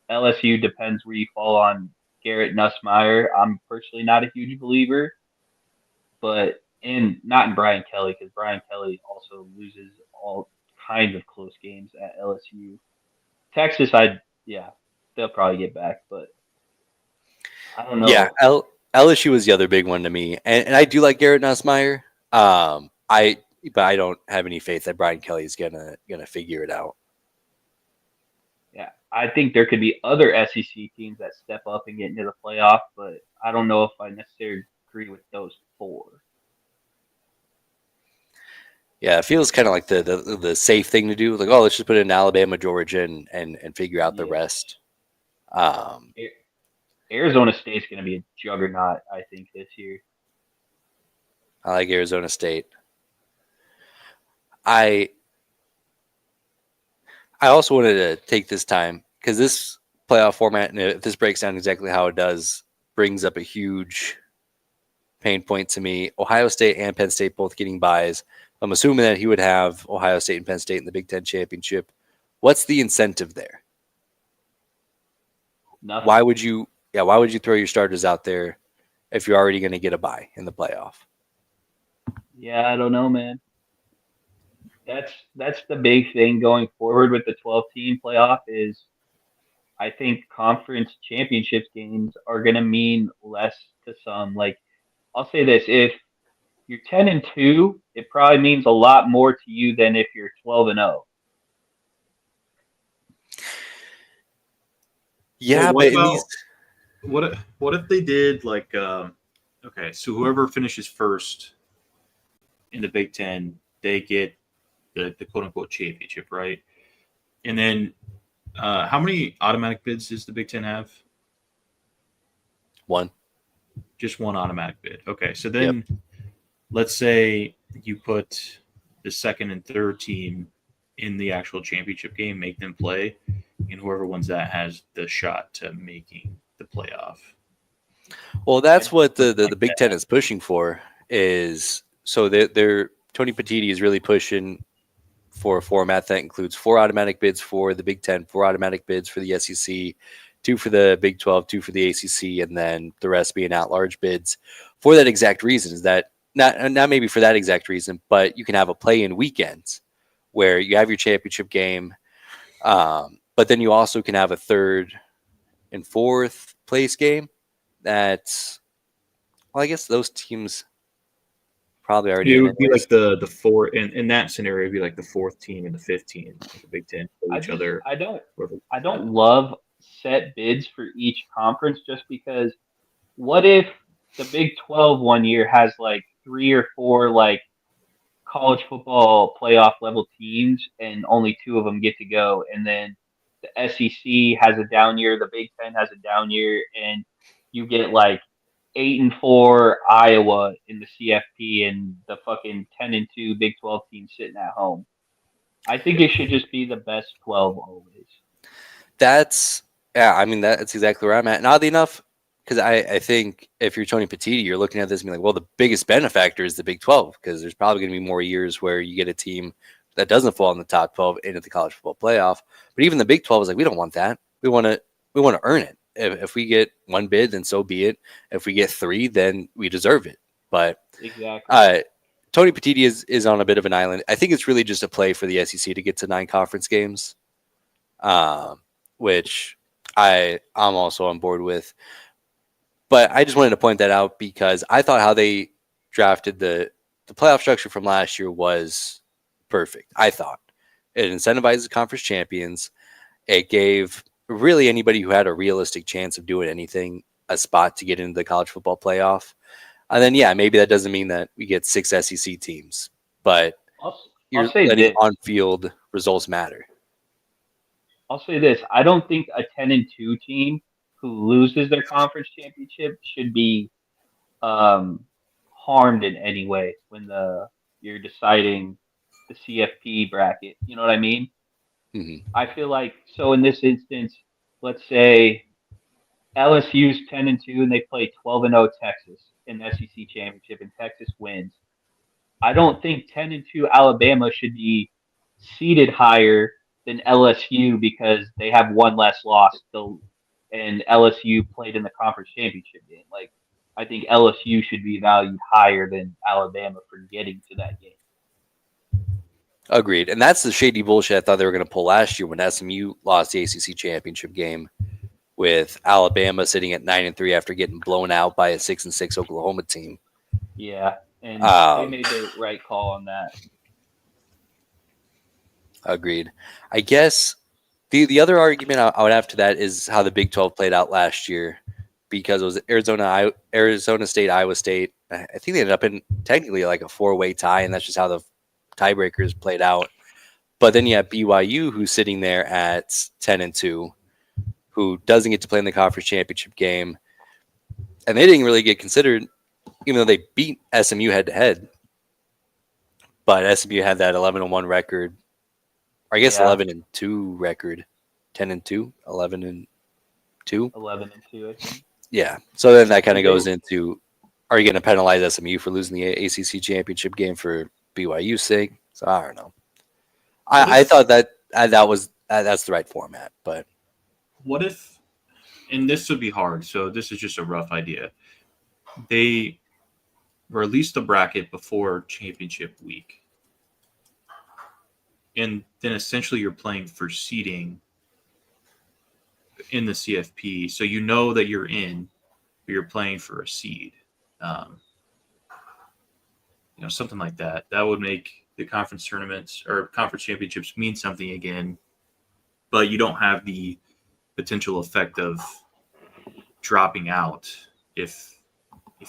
LSU depends where you fall on Garrett Nussmeier. I'm personally not a huge believer, but not in Brian Kelly because Brian Kelly also loses all kinds of close games at LSU. Texas, they'll probably get back, but I don't know. Yeah, LSU was the other big one to me, and I do like Garrett Nussmeier. But I don't have any faith that Brian Kelly is gonna figure it out. Yeah, I think there could be other SEC teams that step up and get into the playoff, but I don't know if I necessarily agree with those 4. Yeah, it feels kind of like the safe thing to do. Like, oh, let's just put it in Alabama, Georgia, and figure out the rest. Arizona State's going to be a juggernaut, I think, this year. I like Arizona State. I also wanted to take this time because this playoff format, and if this breaks down exactly how it does, brings up a huge pain point to me. Ohio State and Penn State both getting buys. I'm assuming that he would have Ohio State and Penn State in the Big Ten championship. What's the incentive there? Nothing. Why would you throw your starters out there if you're already going to get a bye in the playoff? Yeah, I don't know, man. That's the big thing going forward with the 12-team playoff is I think conference championships games are going to mean less to some. Like, I'll say this, if you're 10-2, it probably means a lot more to you than if you're 12-0. Yeah, well, what if they did like okay, so whoever finishes first in the Big Ten they get the quote unquote championship, right? And then how many automatic bids does the Big Ten have? One. Just one automatic bid. Okay, so then let's say you put the second and third team in the actual championship game, make them play, and whoever wins that has the shot to making the playoff. Well, that's what the Big Ten is pushing for. Is so they're Tony Petitti is really pushing for a format that includes 4 automatic bids for the Big Ten, 4 automatic bids for the SEC, 2 for the Big 12, 2 for the ACC, and then the rest being at-large bids. For that exact reason, is that not maybe for that exact reason, but you can have a play-in weekends where you have your championship game, but then you also can have a third and fourth place game. That's, well, I guess those teams probably already. It would be like the four in that scenario. It'd be like the 4th team and the 5th team, like the Big Ten for each other. I don't love set bids for each conference just because. What if the Big 12 one year has like 3 or 4 like college football playoff level teams, and only 2 of them get to go, and then the SEC has a down year, the Big 10 has a down year, and you get like 8-4 Iowa in the CFP and the fucking 10-2 Big 12 team sitting at home. I think it should just be the best 12 always. That's exactly where I'm at. And oddly enough, because I think if you're Tony Petitti, you're looking at this and being like, well, the biggest benefactor is the Big 12, because there's probably going to be more years where you get a team that doesn't fall in the top 12 into the college football playoff. But even the Big 12 is like, we don't want that. We want to earn it. If we get 1 bid, then so be it. If we get 3, then we deserve it. But exactly. Tony Petitti is on a bit of an island. I think it's really just a play for the SEC to get to 9 conference games, which I'm also on board with. But I just wanted to point that out because I thought how they drafted the playoff structure from last year was perfect. I thought it incentivizes conference champions. It gave really anybody who had a realistic chance of doing anything a spot to get into the college football playoff. And then, yeah, maybe that doesn't mean that we get 6 SEC teams, but I'll say letting this. on-field results matter. I'll say this. I don't think a 10-2 team who loses their conference championship should be harmed in any way when you're deciding the CFP bracket. You know what I mean? Mm-hmm. I feel like, so in this instance, let's say LSU's 10-2 and they play 12-0 Texas in the SEC championship and Texas wins. I don't think 10-2 Alabama should be seeded higher than LSU because they have 1 less loss and LSU played in the conference championship game. Like, I think LSU should be valued higher than Alabama for getting to that game. Agreed. And that's the shady bullshit I thought they were going to pull last year when SMU lost the ACC championship game with Alabama sitting at 9-3 after getting blown out by a 6-6 Oklahoma team. Yeah, and they made the right call on that. Agreed. I guess the other argument I would have to that is how the Big 12 played out last year, because it was Arizona State, Iowa State. I think they ended up in technically like a 4-way tie, and that's just how the tiebreakers played out. But then you have BYU, who's sitting there at 10-2, who doesn't get to play in the conference championship game, and they didn't really get considered, even though they beat SMU head-to-head. But SMU had that 11-1 record, or I guess 11-2 record, 10-2, 11-2, 11-2, I think. Yeah. So then that kind of goes into, are you going to penalize SMU for losing the ACC championship game for BYU's sake? So I don't know. I thought that that's the right format, but what if, and this would be hard, so this is just a rough idea, they release the bracket before championship week, and then essentially you're playing for seeding in the CFP, so you know that you're in, but you're playing for a seed. Something like that. That would make the conference tournaments or conference championships mean something again, but you don't have the potential effect of dropping out if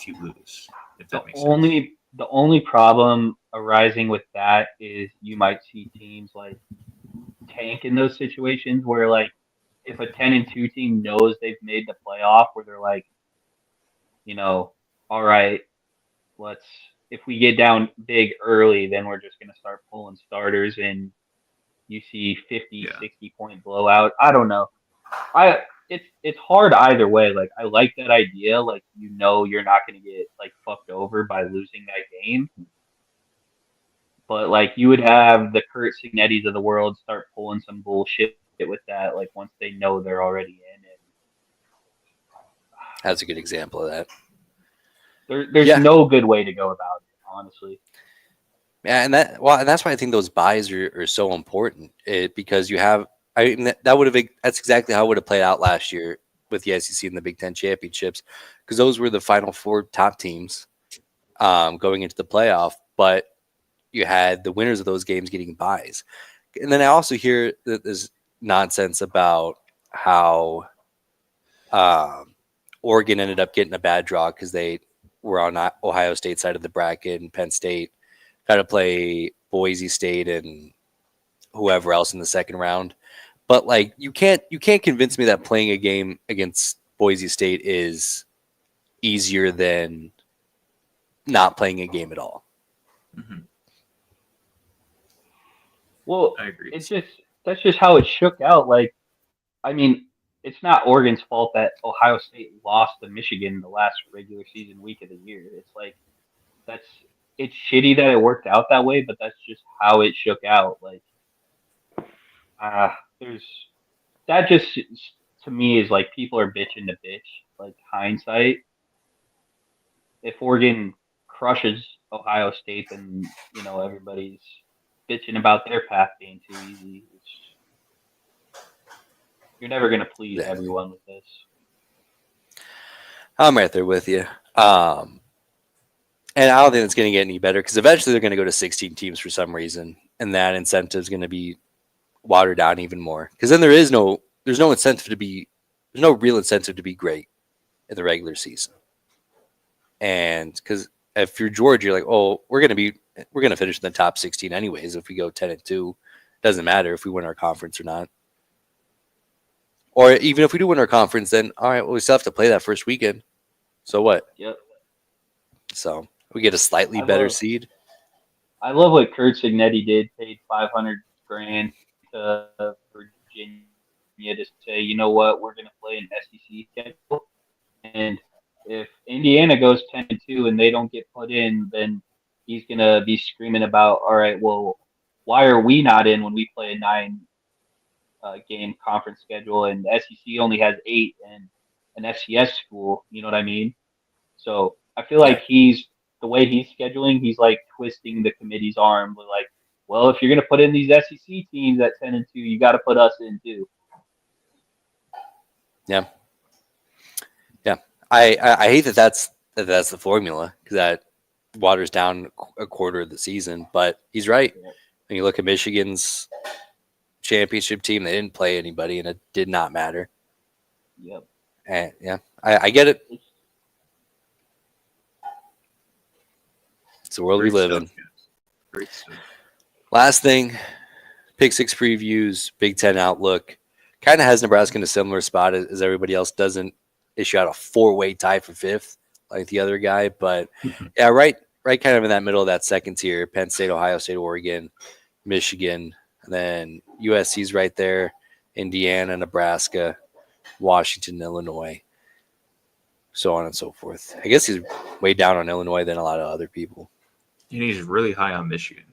you lose. If that makes sense. the only problem arising with that is you might see teams like tank in those situations where like if a 10-2 team knows they've made the playoff, where they're like, you know, all right, let's if we get down big early, then we're just going to start pulling starters and you see 50, Yeah. 60 point blowout. I don't know. It's hard either way. Like I like that idea. Like you're not going to get like fucked over by losing that game. But like you would have the Kurt Signettis of the world start pulling some bullshit with that. Like once they know they're already in, and That's a good example of that. there's Yeah. no good way to go about it, honestly. Yeah, and that's why I think those buys are so important. Because you have, I mean, that's exactly how it would have played out last year with the SEC and the Big Ten championships, because those were the final four top teams going into the playoff. But you had the winners of those games getting buys, and then I also hear that there's nonsense about how Oregon ended up getting a bad draw because they were on Ohio State side of the bracket, and Penn State got to play Boise State and whoever else in the second round. But like you can't convince me that playing a game against Boise State is easier than not playing a game at all. Mhm. Well, I agree. That's just how it shook out. Like, I mean, it's not Oregon's fault that Ohio State lost to Michigan the last regular season week of the year. It's like that's it's shitty that it worked out that way, but that's just how it shook out. Like, there's that just to me is like people are bitching to bitch. Like hindsight, if Oregon crushes Ohio State, then everybody's bitching about their path being too easy. You're never gonna please everyone with this. I'm right there with you. And I don't think it's going to get any better because eventually they're going to go to 16 teams for some reason, and that incentive is going to be watered down even more. Because then there's no incentive to be, there's no real incentive to be great in the regular season. And because if you're Georgia, you're like, oh, we're going to finish in the top 16 anyways. If we go 10-2, doesn't matter if we win our conference or not. Or even if we do win our conference, then all right, well, we still have to play that first weekend. So what? Yep. So we get a slightly better seed. I love what Kurt Signetti did. Paid $500,000 to Virginia to say, you know what, we're going to play an SEC schedule, and if Indiana goes 10-2 and they don't get put in, then he's going to be screaming about, all right, well, why are we not in when we play a 9-game conference schedule and the SEC only has 8 and an FCS school? You know what I mean? So I feel like the way he's scheduling, he's like twisting the committee's arm. With like, well, if you're going to put in these SEC teams at 10-2, you got to put us in too. Yeah. I hate that's the formula because that waters down a quarter of the season. But he's right. Yeah. When you look at Michigan's championship team, they didn't play anybody, and it did not matter. Yep. And I get it. It's the world we live in. Great stuff. Last thing, Pick Six previews, Big Ten outlook. Kind of has Nebraska in a similar spot as everybody else. Doesn't issue out a 4-way tie for 5th like the other guy, but yeah, right kind of in that middle of that second tier. Penn State, Ohio State, Oregon, Michigan, and then USC's right there. Indiana, Nebraska, Washington, Illinois, so on and so forth. I guess he's way down on Illinois than a lot of other people. And he's really high on Michigan,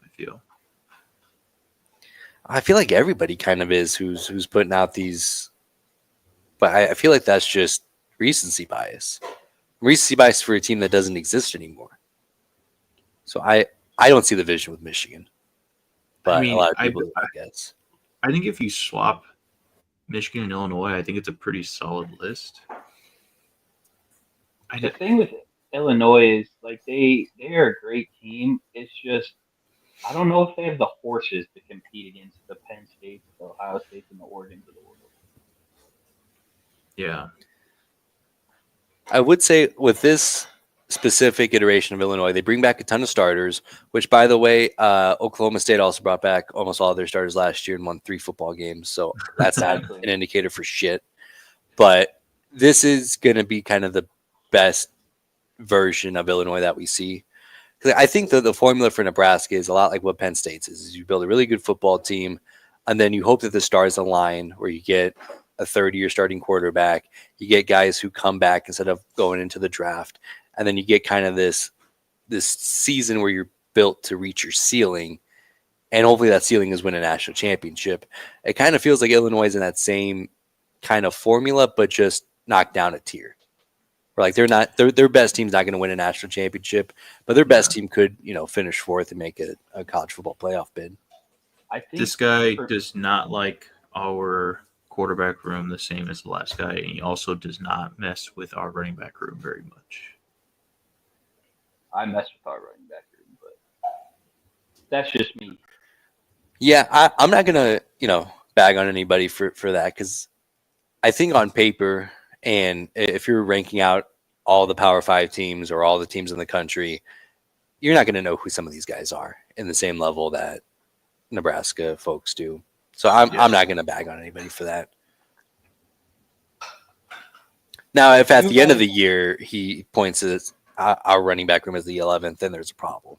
I feel. I feel like everybody kind of is who's putting out these, but I feel like that's just recency bias. Recency bias for a team that doesn't exist anymore. So I don't see the vision with Michigan, but I mean, a lot of people do, I guess. I think if you swap Michigan and Illinois, I think it's a pretty solid list. The thing with Illinois is like they are a great team. It's just I don't know if they have the horses to compete against the Penn States, the Ohio States, and the Oregons of the world. Yeah. I would say with this specific iteration of Illinois. They bring back a ton of starters, which, by the way, Oklahoma State also brought back almost all of their starters last year and won 3 football games. So that's not Exactly. an indicator for shit. But this is going to be kind of the best version of Illinois that we see. I think the formula for Nebraska is a lot like what Penn State's is you build a really good football team, and then you hope that the stars align where you get a third-year starting quarterback, you get guys who come back instead of going into the draft, and then you get kind of this season where you're built to reach your ceiling, and hopefully that ceiling is win a national championship. It kind of feels like Illinois is in that same kind of formula, but just knocked down a tier. Like their best team's not going to win a national championship, but their best team could, finish fourth and make a college football playoff bid. I think This guy does not like our quarterback room the same as the last guy, and he also does not mess with our running back room very much. I mess with our running back room, but that's just me. Yeah, I'm not going to, bag on anybody for that because I think on paper, and if you're ranking out all the Power 5 teams or all the teams in the country, you're not going to know who some of these guys are in the same level that Nebraska folks do. So I'm not going to bag on anybody for that. Now, if at the end of the year he points at our running back room as the 11th, then there's a problem.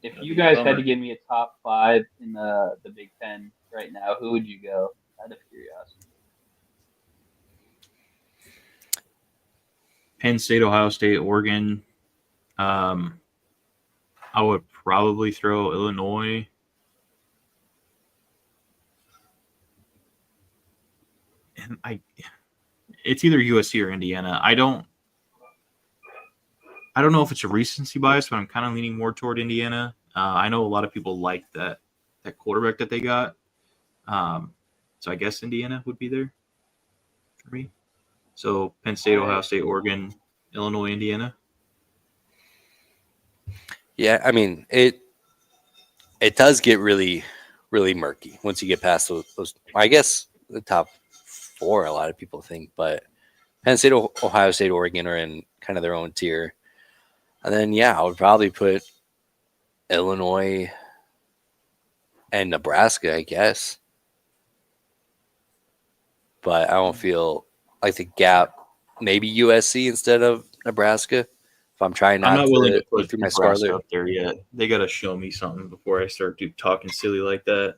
If you guys had to give me a top 5 in the Big Ten right now, who would you go? Out of curiosity. Penn State, Ohio State, Oregon. I would probably throw Illinois. And it's either USC or Indiana. I don't know if it's a recency bias, but I'm kind of leaning more toward Indiana. I know a lot of people like that quarterback that they got. So I guess Indiana would be there for me. So Penn State, Ohio State, Oregon, Illinois, Indiana. Yeah, I mean it does get really, really murky once you get past those. I guess the top 4, a lot of people think, but Penn State, Ohio State, Oregon are in kind of their own tier. And then, I would probably put Illinois and Nebraska, I guess. But I don't feel like the gap, maybe USC instead of Nebraska. If I'm trying I'm not willing to to put through my Nebraska Scarlet. up there yet. They got to show me something before I start talking silly like that.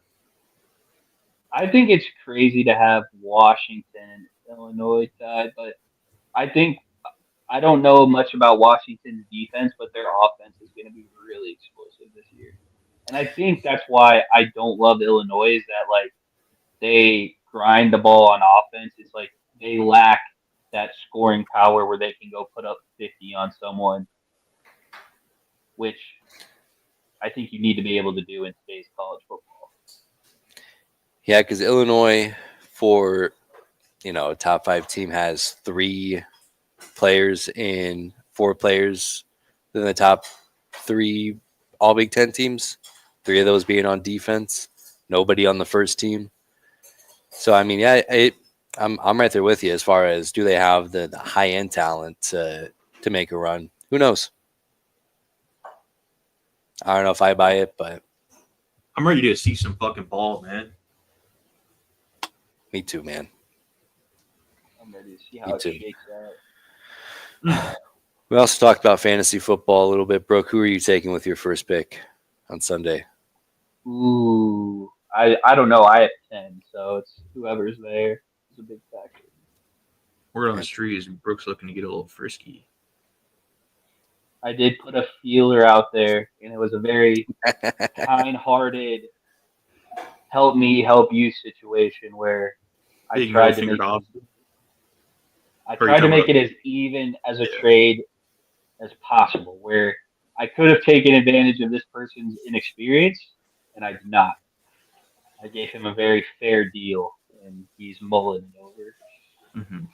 I think it's crazy to have Washington, Illinois side, but I don't know much about Washington's defense, but their offense is going to be really explosive this year. And I think that's why I don't love Illinois is that like they grind the ball on offense. It's like they lack that scoring power where they can go put up 50 on someone, which I think you need to be able to do in today's college football. Yeah, because Illinois, for a top 5 team, has 3 players in 4 players in the top 3 all Big Ten teams. 3 of those being on defense. Nobody on the first team. So I mean, I'm right there with you as far as do they have the high end talent to make a run? Who knows? I don't know if I buy it, but I'm ready to see some fucking ball, man. Me too, man. I'm ready to see how it shakes out. We also talked about fantasy football a little bit. Brooke, who are you taking with your first pick on Sunday? Ooh, I don't know. I have 10, so it's whoever's there is a big factor. Word on the street is Brooks looking to get a little frisky. I did put a feeler out there, and it was a very kind-hearted, help me, help you situation where I tried to make it as even as a trade as possible, where I could have taken advantage of this person's inexperience, and I did not. I gave him a very fair deal, and he's mulling it over. Mm-hmm.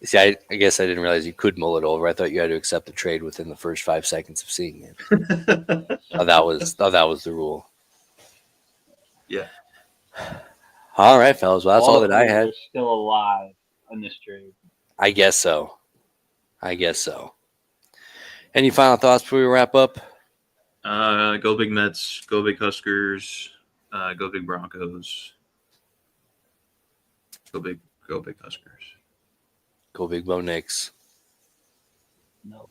See, I guess I didn't realize you could mull it over. I thought you had to accept the trade within the first 5 seconds of seeing it. That was the rule. Yeah. All right, fellas. Well, that's all that I had. Still alive on this trade. I guess so. I guess so. Any final thoughts before we wrap up? Go Big Mets. Go Big Huskers. Go Big Broncos. Go Big Huskers. Go Big Bo Nix. No.